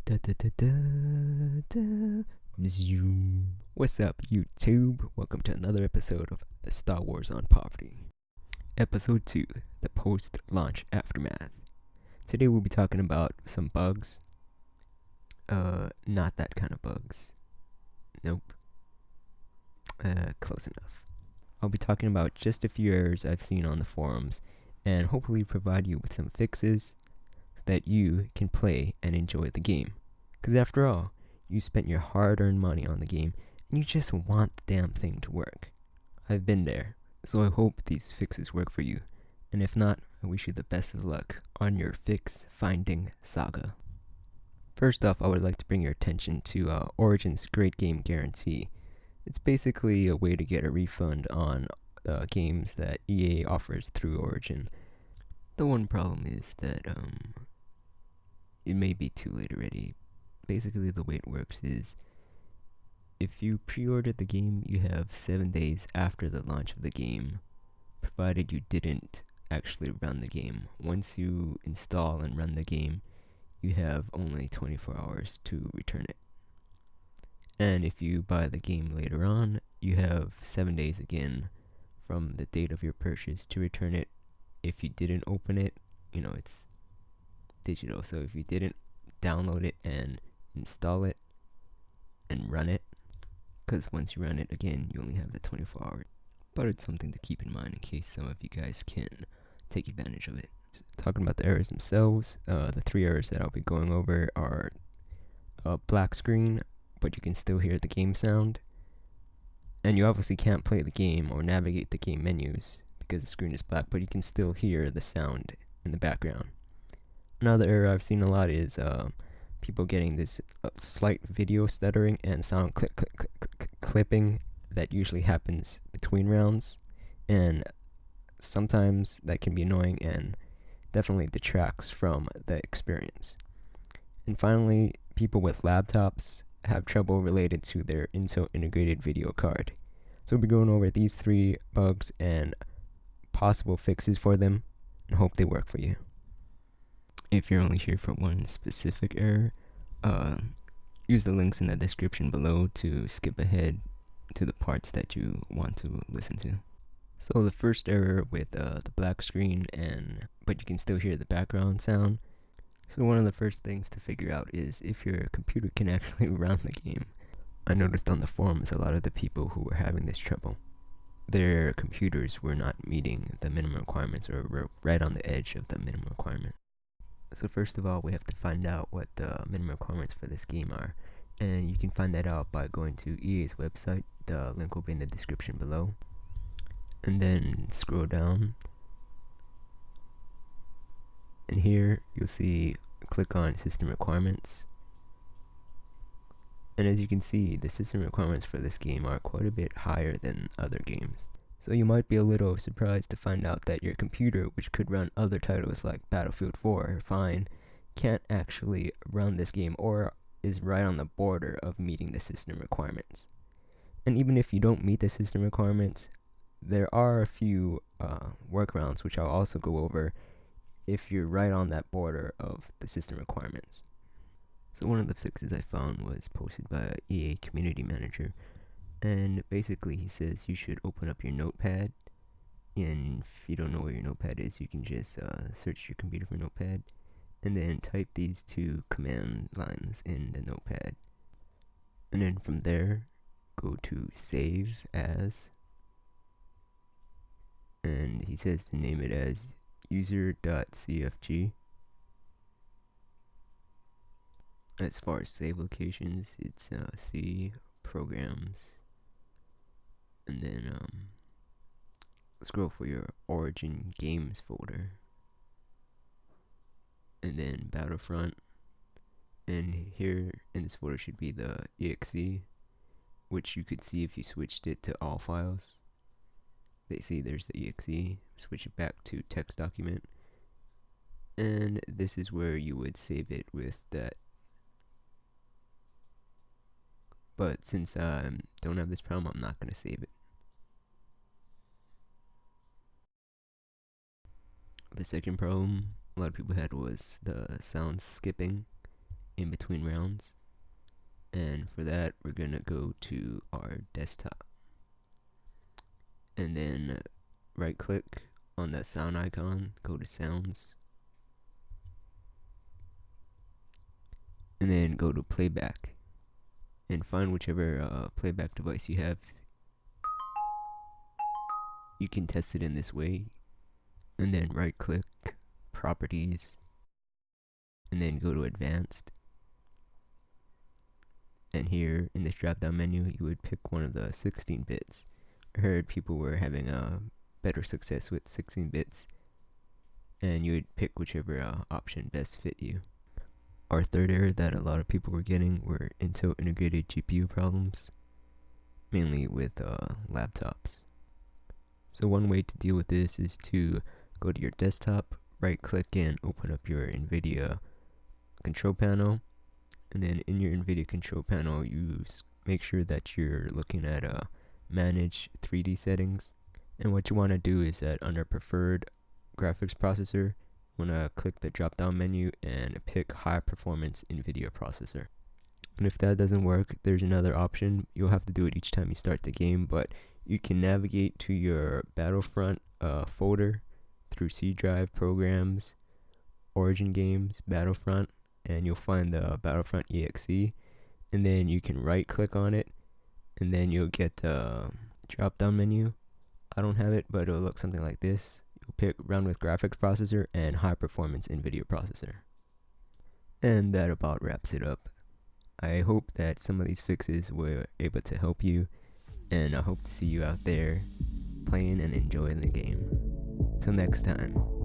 Da, da, da, da, da. Zoom. What's up, YouTube? Welcome to another episode of the Star Wars on Poverty. Episode 2, the post-launch aftermath. Today we'll be talking about some bugs. Not that kind of bugs. Nope. Close enough. I'll be talking about just a few errors I've seen on the forums and hopefully provide you with some fixes so that you can play and enjoy the game. Because after all, you spent your hard-earned money on the game and you just want the damn thing to work. I've been there, so I hope these fixes work for you. And if not, I wish you the best of luck on your fix-finding saga. First off, I would like to bring your attention to Origin's Great Game Guarantee. It's basically a way to get a refund on games that EA offers through Origin. The one problem is that it may be too late already. Basically, the way it works is if you pre-ordered the game, you have 7 days after the launch of the game, provided you didn't actually run the game. Once you install and run the game, you have only 24 hours to return it. And if you buy the game later on, you have 7 days again from the date of your purchase to return it. If you didn't open it, it's digital, so if you didn't download it and install it and run it, because once you run it again, you only have the 24 hours. But it's something to keep in mind in case some of you guys can take advantage of it. Talking about the errors themselves, the 3 errors that I'll be going over are black screen, but you can still hear the game sound. And you obviously can't play the game or navigate the game menus because the screen is black, but you can still hear the sound in the background. Another error I've seen a lot is people getting this slight video stuttering and sound clipping that usually happens between rounds, and sometimes that can be annoying and definitely detracts from the experience. And finally, people with laptops have trouble related to their Intel integrated video card. So we'll be going over these 3 bugs and possible fixes for them and hope they work for you. If you're only here for one specific error, use the links in the description below to skip ahead to the parts that you want to listen to. So the first error with the black screen but you can still hear the background sound. So one of the first things to figure out is if your computer can actually run the game. I noticed on the forums a lot of the people who were having this trouble, their computers were not meeting the minimum requirements or were right on the edge of the minimum requirement. So first of all, we have to find out what the minimum requirements for this game are, and you can find that out by going to EA's website. The link will be in the description below, and then scroll down, and here you'll see click on system requirements, and as you can see, the system requirements for this game are quite a bit higher than other games. So you might be a little surprised to find out that your computer, which could run other titles like Battlefield 4 fine, can't actually run this game or is right on the border of meeting the system requirements. And even if you don't meet the system requirements, there are a few workarounds which I'll also go over if you're right on that border of the system requirements. So one of the fixes I found was posted by a EA community manager. And basically he says you should open up your notepad, and if you don't know where your notepad is, you can just search your computer for notepad and then type these 2 command lines in the notepad, and then from there go to save as, and he says to name it as user.cfg. As far as save locations, it's C, programs, and then scroll for your Origin games folder, and then Battlefront, and here in this folder should be the exe, which you could see if you switched it to all files. They see there's the exe, switch it back to text document, and this is where you would save it with that. But since I don't have this problem, I'm not going to save it. The second problem a lot of people had was the sound skipping. in between rounds. And for that, we're gonna go to our desktop, and then right click on that sound icon, go to sounds, and then go to playback, and find whichever playback device you have. You can test it in this way, and then right click, properties, and then go to advanced. And here in this drop down menu, you would pick one of the 16 bits. I heard people were having better success with 16 bits, and you would pick whichever option best fit you. Our third error that a lot of people were getting were Intel integrated GPU problems, mainly with laptops. So one way to deal with this is to go to your desktop, right click and open up your NVIDIA control panel, and then in your NVIDIA control panel you make sure that you're looking at manage 3D settings. And what you want to do is that under preferred graphics processor, you want to click the drop down menu and pick high performance NVIDIA processor. And if that doesn't work, there's another option. You'll have to do it each time you start the game, but you can navigate to your Battlefront folder through C drive, programs, Origin games, Battlefront, and you'll find the Battlefront exe, and then you can right click on it, and then you'll get the drop down menu. I don't have it, but it'll look something like this. You'll pick run with graphics processor and high performance NVIDIA processor. And that about wraps it up. I hope that some of these fixes were able to help you, and I hope to see you out there playing and enjoying the game. Till next time.